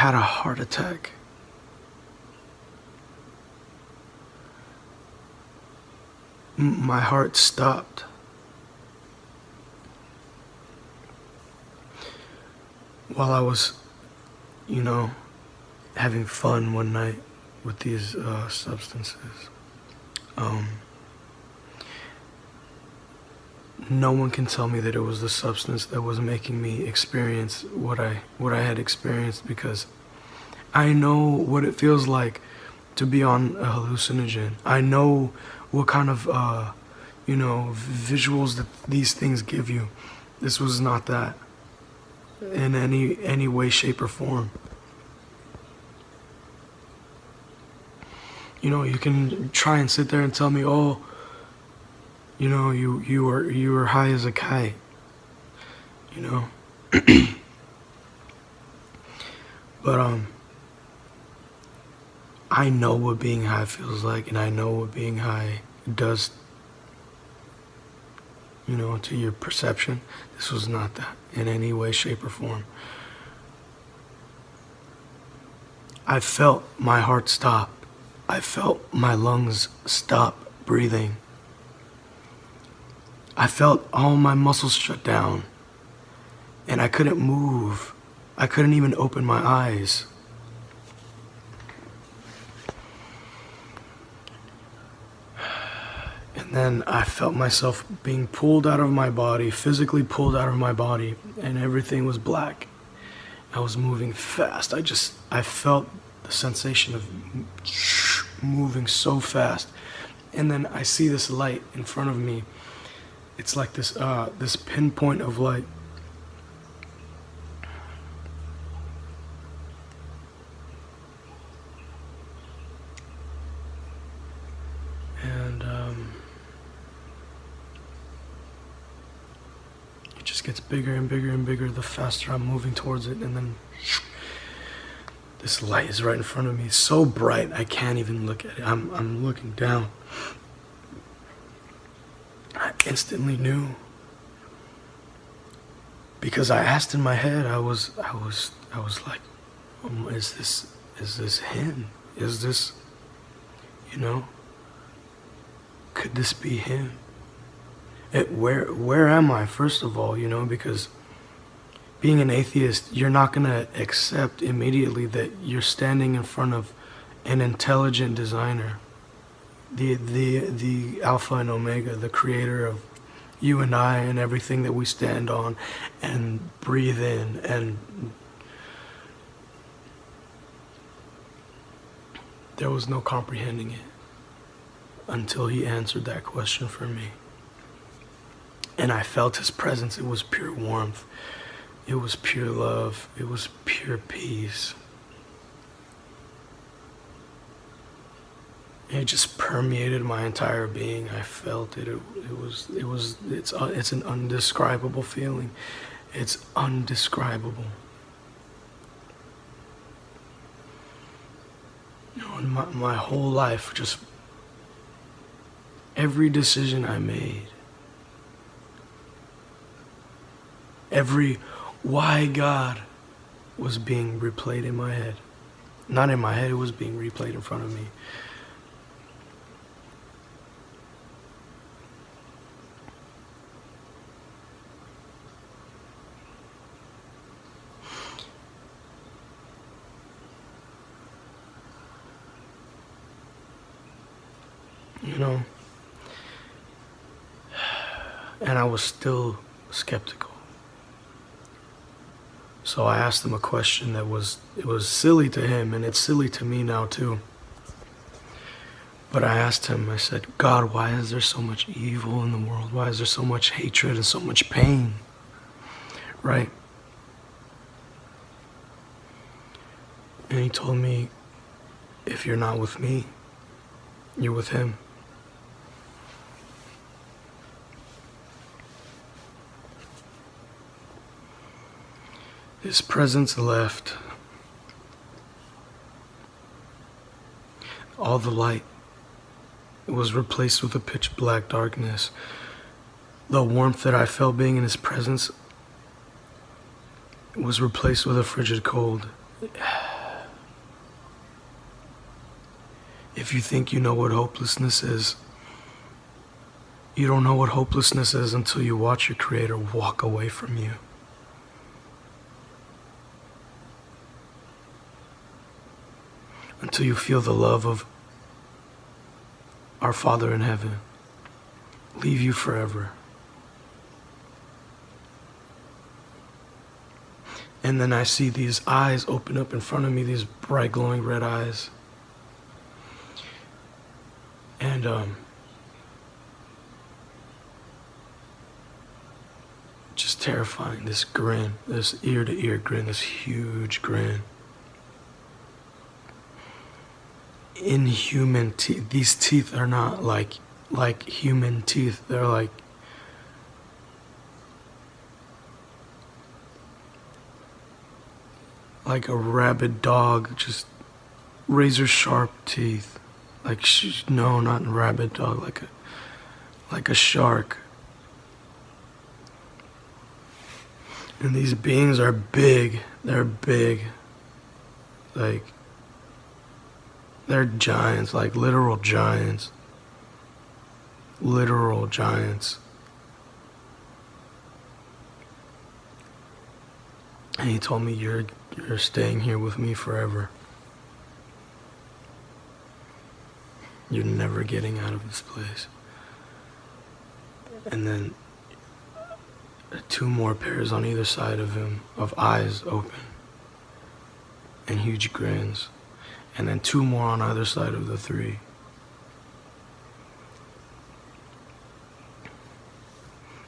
had a heart attack. My heart stopped. While I was, having fun one night with these substances. No one can tell me that it was the substance that was making me experience what I had experienced, because I know what it feels like to be on a hallucinogen. I know what kind of visuals that these things give you. This was not that in any way, shape, or form. You can try and sit there and tell me, oh, you were high as a kite, but I know what being high feels like, and I know what being high does, to your perception. This was not that in any way, shape, or form. I felt my heart stop. I felt my lungs stop breathing. I felt all my muscles shut down, and I couldn't move. I couldn't even open my eyes. And then I felt myself being pulled out of my body, physically pulled out of my body, and everything was black. I was moving fast. I felt the sensation of moving so fast. And then I see this light in front of me. It's like this pinpoint of light. And it just gets bigger and bigger and bigger the faster I'm moving towards it. And then this light is right in front of me. It's so bright I can't even look at it. I'm looking down. I instantly knew, because I asked in my head. I was like, is this him? Is this, could this be him? Where am I, first of all, because being an atheist, you're not gonna accept immediately that you're standing in front of an intelligent designer. The Alpha and Omega, the creator of you and I and everything that we stand on and breathe in. And there was no comprehending it until he answered that question for me. And I felt his presence. It was pure warmth. It was pure love. It was pure peace. It just permeated my entire being. I felt it. It's an undescribable feeling. It's undescribable. In my whole life, just every decision I made, every why God was being replayed in my head. Not in my head, it was being replayed in front of me. And I was still skeptical. So I asked him a question that was silly to him, and it's silly to me now too. But I asked him, I said, God, why is there so much evil in the world? Why is there so much hatred and so much pain? Right? And he told me, if you're not with me, you're with him. His presence left. All the light was replaced with a pitch black darkness. The warmth that I felt being in his presence was replaced with a frigid cold. If you think you know what hopelessness is, you don't know what hopelessness is until you watch your Creator walk away from you. Until you feel the love of our Father in heaven leave you forever. And then I see these eyes open up in front of me, these bright glowing red eyes. And just terrifying, this grin, this ear-to-ear grin, this huge grin. Inhuman teeth. These teeth are not like human teeth. They're like a rabid dog, just razor sharp teeth. No, not a rabid dog, like a shark. And these beings are big. They're big. They're giants, like literal giants. Literal giants. And he told me, you're staying here with me forever. You're never getting out of this place. And then 2 more pairs on either side of him, of eyes open. And huge grins. And then 2 more on either side of the 3.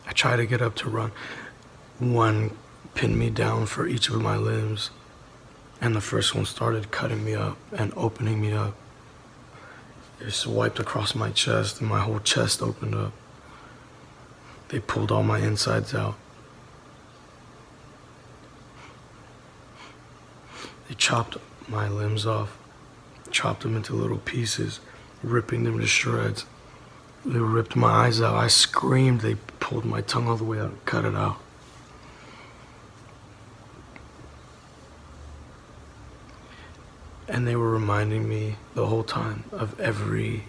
I try to get up to run. One pinned me down for each of my limbs. And the first one started cutting me up and opening me up. It just wiped across my chest and my whole chest opened up. They pulled all my insides out. They chopped my limbs off, chopped them into little pieces, ripping them to shreds. They ripped my eyes out. I screamed. They pulled my tongue all the way out and cut it out. And they were reminding me the whole time of everything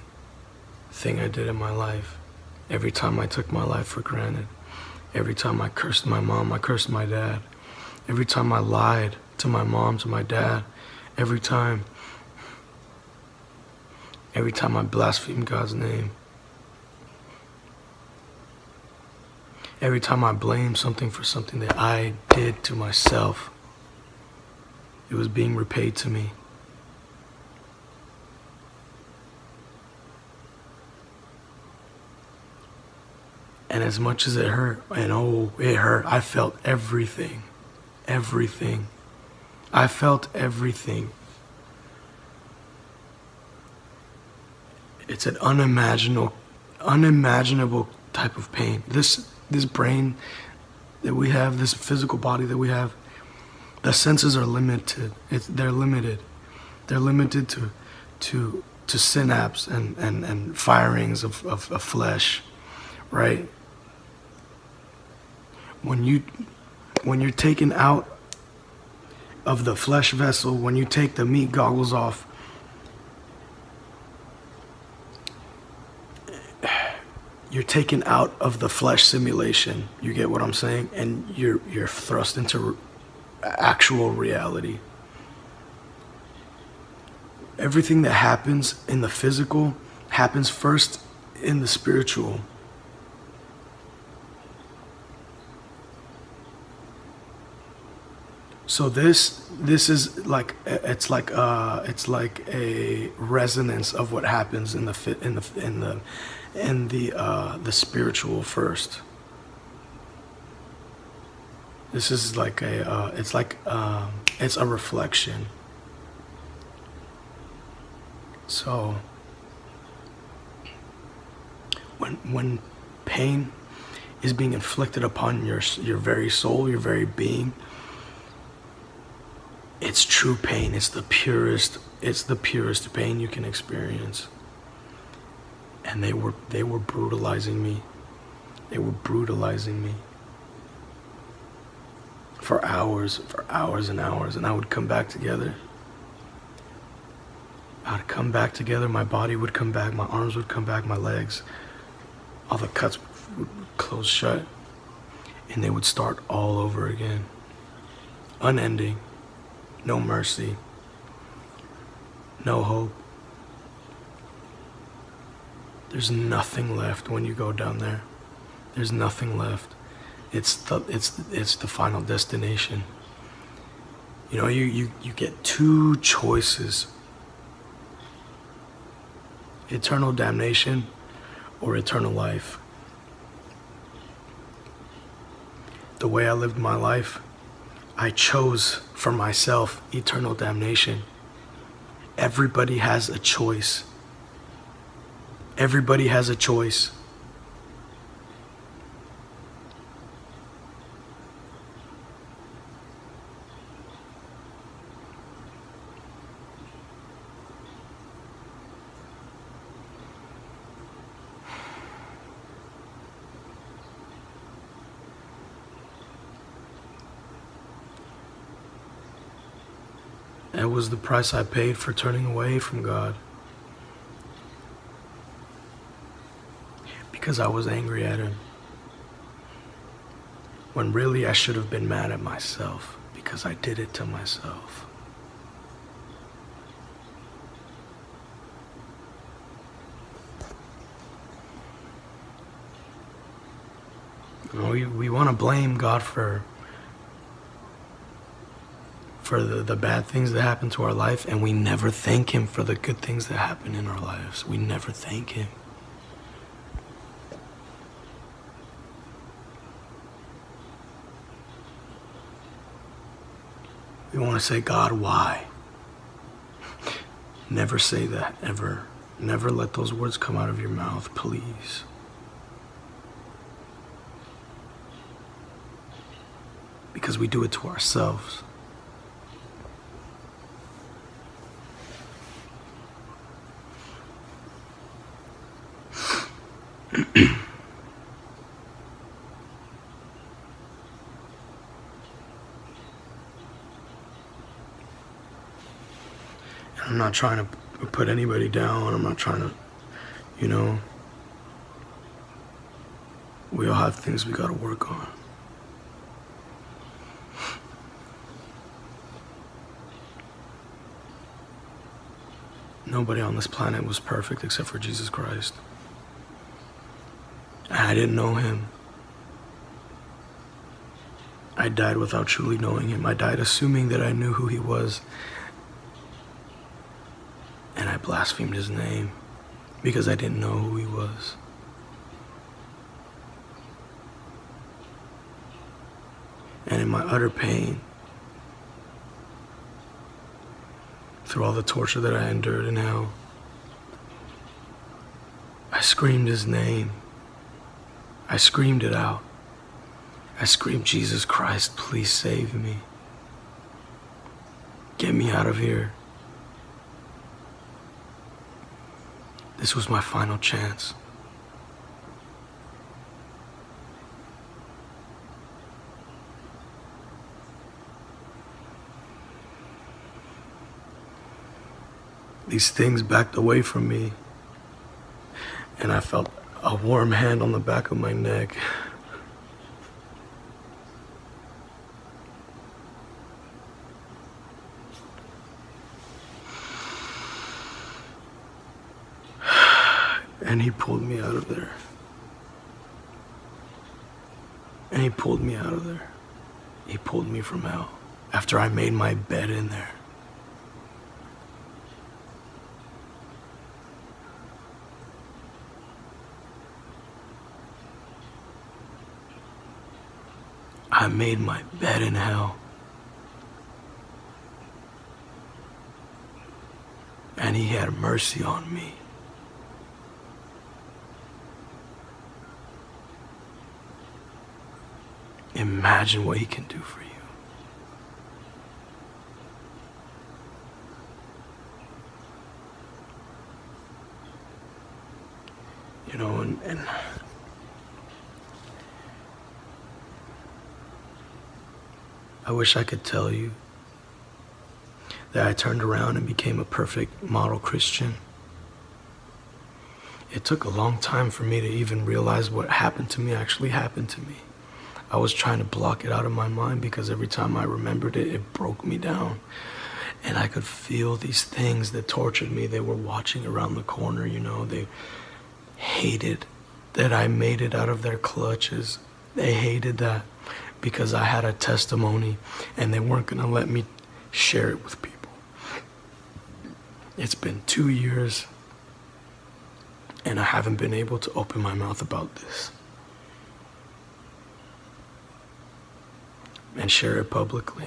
I did in my life. Every time I took my life for granted. Every time I cursed my mom, I cursed my dad. Every time I lied to my mom, to my dad. Every time I blasphemed God's name. Every time I blamed something for something that I did to myself, it was being repaid to me. And as much as it hurt, and oh, it hurt, I felt everything. Everything. I felt everything. It's an unimaginable type of pain. This brain that we have, this physical body that we have, the senses are limited. They're limited. They're limited to synapse and firings of flesh, right? When you're taken out of the flesh vessel, when you take the meat goggles off, you're taken out of the flesh simulation. You get what I'm saying? And you're thrust into actual reality. Everything that happens in the physical happens first in the spiritual. So this is like it's like a resonance of what happens in the spiritual first. This is like it's a reflection. So when pain is being inflicted upon your very soul, your very being, it's true pain. It's the purest pain you can experience. And they were brutalizing me. They were brutalizing me for hours and hours, and I would come back together. I'd come back together, my body would come back, my arms would come back, my legs, all the cuts would close shut, and they would start all over again. Unending, no mercy, no hope. There's nothing left when you go down there. There's nothing left. It's the final destination. You know, you get two choices. Eternal damnation or eternal life. The way I lived my life, I chose for myself eternal damnation. Everybody has a choice. Everybody has a choice. That was the price I paid for turning away from God. Because I was angry at him. When really I should have been mad at myself because I did it to myself. You know, we want to blame God for the bad things that happen to our life, and we never thank him for the good things that happen in our lives. We never thank him. We want to say, God, why? Never say that, ever. Never let those words come out of your mouth, please. Because we do it to ourselves. I'm not trying to put anybody down. I'm not trying to, you know, we all have things we gotta work on. Nobody on this planet was perfect except for Jesus Christ. I didn't know him. I died without truly knowing him. I died assuming that I knew who he was. And I blasphemed his name because I didn't know who he was. And in my utter pain, through all the torture that I endured in hell, I screamed his name. I screamed it out. I screamed, Jesus Christ, please save me. Get me out of here. This was my final chance. These things backed away from me, and I felt a warm hand on the back of my neck. And he pulled me out of there. And he pulled me out of there. He pulled me from hell after I made my bed in there. I made my bed in hell. And he had mercy on me. Imagine what he can do for you. You know, and I wish I could tell you that I turned around and became a perfect model Christian. It took a long time for me to even realize what happened to me actually happened to me. I was trying to block it out of my mind because every time I remembered it, it broke me down. And I could feel these things that tortured me. They were watching around the corner, you know. They hated that I made it out of their clutches. They hated that because I had a testimony and they weren't going to let me share it with people. It's been 2 years and I haven't been able to open my mouth about this and share it publicly.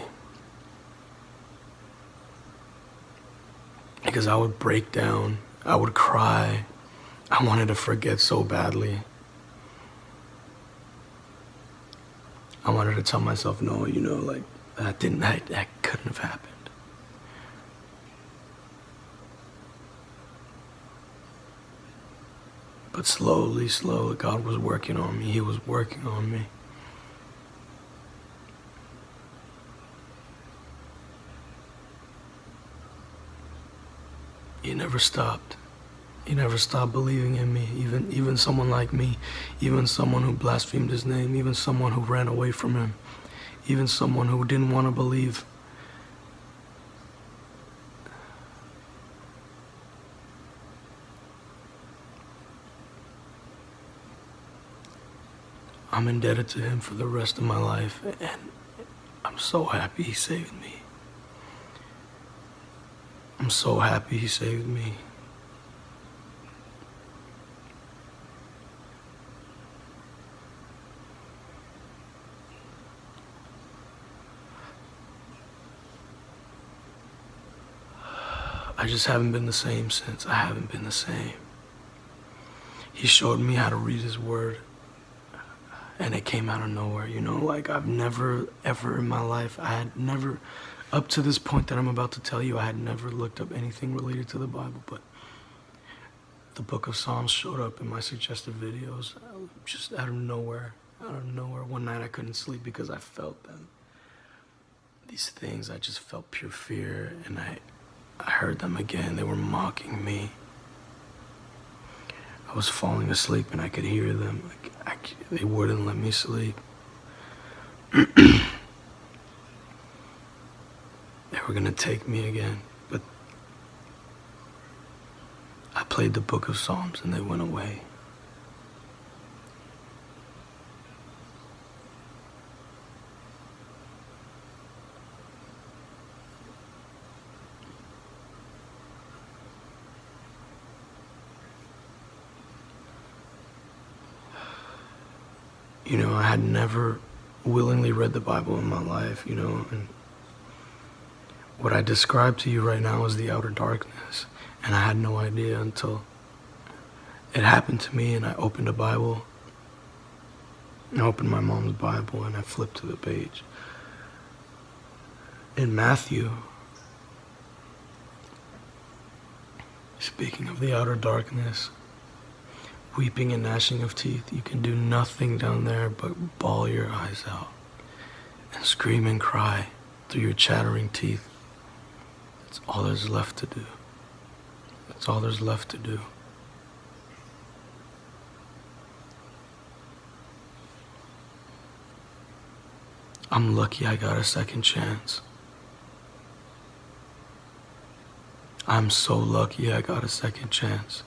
Because I would break down, I would cry, I wanted to forget so badly. I wanted to tell myself, no, you know, like, that couldn't have happened. But slowly, God was working on me. He was working on me. He never stopped. He never stopped believing in me. Even someone like me, even someone who blasphemed his name, even someone who ran away from him, even someone who didn't want to believe. I'm indebted to him for the rest of my life, and I'm so happy he saved me. I'm so happy he saved me. I just haven't been the same since. I haven't been the same. He showed me how to read his word, and it came out of nowhere, you know? Like, I've never, ever in my life, I had never, up to this point that I'm about to tell you, I had never looked up anything related to the Bible, but the book of Psalms showed up in my suggested videos, just out of nowhere. One night I couldn't sleep because I felt them. These things, I just felt pure fear, and I heard them again. They were mocking me. I was falling asleep and I could hear them. They wouldn't let me sleep. They were gonna take me again, but I played the book of Psalms and they went away. You know, I had never willingly read the Bible in my life, you know, and what I described to you right now is the outer darkness, and I had no idea until it happened to me, and I opened a Bible. I opened my mom's Bible, and I flipped to the page. In Matthew, speaking of the outer darkness, weeping and gnashing of teeth, you can do nothing down there but bawl your eyes out and scream and cry through your chattering teeth. That's all there's left to do. That's all there's left to do. I'm lucky I got a second chance. I'm so lucky I got a second chance.